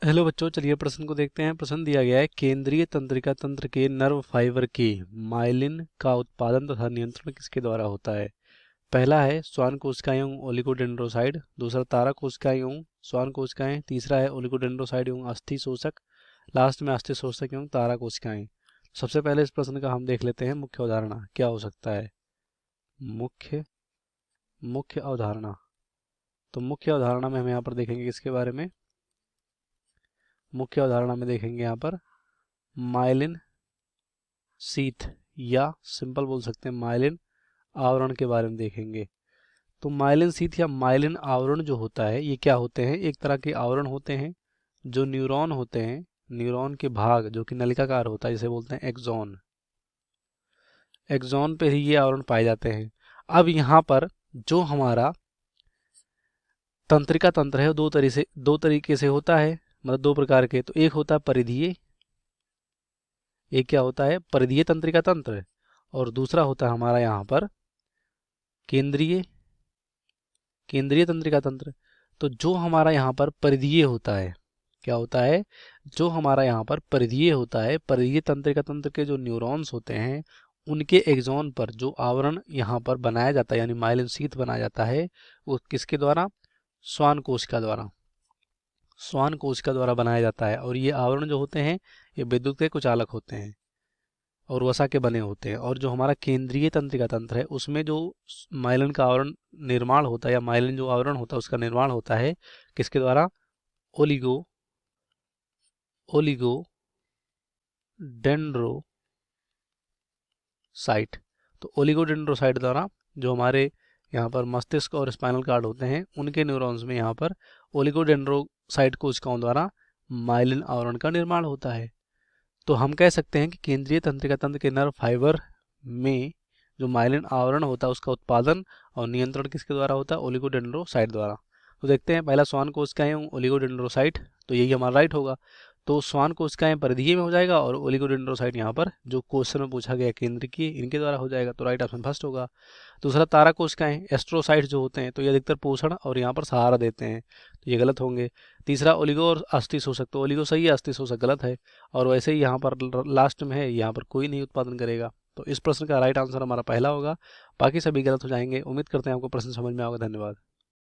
Hello बच्चों, चलिए प्रश्न को देखते हैं। प्रश्न दिया गया है, केंद्रीय तंत्रिका तंत्र के नर्व फाइबर के माइलिन का उत्पादन तथा नियंत्रण किसके द्वारा होता है। पहला है श्वान कोशिकाएं एवं ओलिगोडेंड्रोसाइड, दूसरा तारा कोशिकाएं एवं श्वान कोशिकाएं, तीसरा है ओलिगोडेंड्रोसाइड एवं अस्थि शोषक, लास्ट में अस्थि शोषक एवं तारा कोशिकाएं। सबसे पहले इस प्रश्न का हम देख लेते हैं मुख्य अवधारणा क्या हो सकता है। मुख्य मुख्य अवधारणा, तो मुख्य अवधारणा में हम यहाँ पर देखेंगे किसके बारे में। मुख्य अवधारणा में देखेंगे यहाँ पर माइलिन शीथ, या सिंपल बोल सकते हैं माइलिन आवरण के बारे में देखेंगे। तो माइलिन शीथ या माइलिन आवरण जो होता है, ये क्या होते हैं, एक तरह के आवरण होते हैं जो न्यूरॉन होते हैं, न्यूरॉन के भाग जो कि नलिकाकार होता है, जिसे बोलते हैं एक्सॉन। एक्सॉन पे ही ये आवरण पाए जाते हैं। अब यहाँ पर जो हमारा तंत्रिका तंत्र है, दो तरीके से होता है, मतलब दो प्रकार के। तो एक होता है परिधीय, एक क्या होता है परिधीय तंत्रिका तंत्र, और दूसरा होता है हमारा यहाँ पर केंद्रीय केंद्रीय तंत्रिका तंत्र। तो जो हमारा यहाँ पर परिधीय होता है, क्या होता है, जो हमारा यहाँ पर परिधीय होता है, परिधीय तंत्रिका तंत्र के जो न्यूरॉन्स होते हैं उनके एक्सॉन पर जो आवरण यहाँ पर बनाया जाता है, यानी माइलिन शीथ बनाया जाता है, वो किसके द्वारा, श्वान कोशिका द्वारा, श्वान कोशिका द्वारा बनाया जाता है। और ये आवरण जो होते हैं ये विद्युत के कुचालक होते हैं और वसा के बने होते हैं। और जो हमारा केंद्रीय तंत्रिका तंत्र है उसमें जो माइलिन का आवरण निर्माण होता है, या माइलिन जो आवरण होता है उसका निर्माण होता है किसके द्वारा, ओलिगो ओलिगो डेंड्रोसाइट। तो ओलिगोडेंड्रोसाइट द्वारा जो हमारे यहाँ पर मस्तिष्क और स्पाइनल कार्ड होते हैं उनके न्यूरॉन्स में यहाँ पर ओलिगोडेंड्रोसाइट कोशिकाओं द्वारा माइलिन आवरण का निर्माण होता है। तो हम कह सकते हैं कि केंद्रीय तंत्रिका तंत्र के नर्व फाइबर में जो माइलिन आवरण होता है उसका उत्पादन और नियंत्रण किसके द्वारा होता है, ओलिगोडेंड्रोसाइट द्वारा। तो देखते हैं, पहला श्वान कोशिकाएं ओलिगोडेंड्रोसाइट, तो यही हमारा राइट होगा। तो श्वान कोशिकाएं परिधीय में हो जाएगा और ओलिगोडेंड्रोसाइट यहाँ पर जो क्वेश्चन में पूछा गया केंद्र की, इनके द्वारा हो जाएगा, तो राइट ऑप्शन फर्स्ट होगा। दूसरा तारा कोशिकाएं एस्ट्रोसाइट जो होते हैं, तो ये अधिकतर पोषण और यहाँ पर सहारा देते हैं, तो ये गलत होंगे। तीसरा ओलिगो और अस्थि शोषक, तो ओलिगो सही है, अस्थि शोषक गलत है। और वैसे ही यहाँ पर लास्ट में है, यहाँ पर कोई नहीं उत्पादन करेगा। तो इस प्रश्न का राइट आंसर हमारा पहला होगा, बाकी सभी गलत हो जाएंगे। उम्मीद करते हैं आपको प्रश्न समझ में आएगा। धन्यवाद।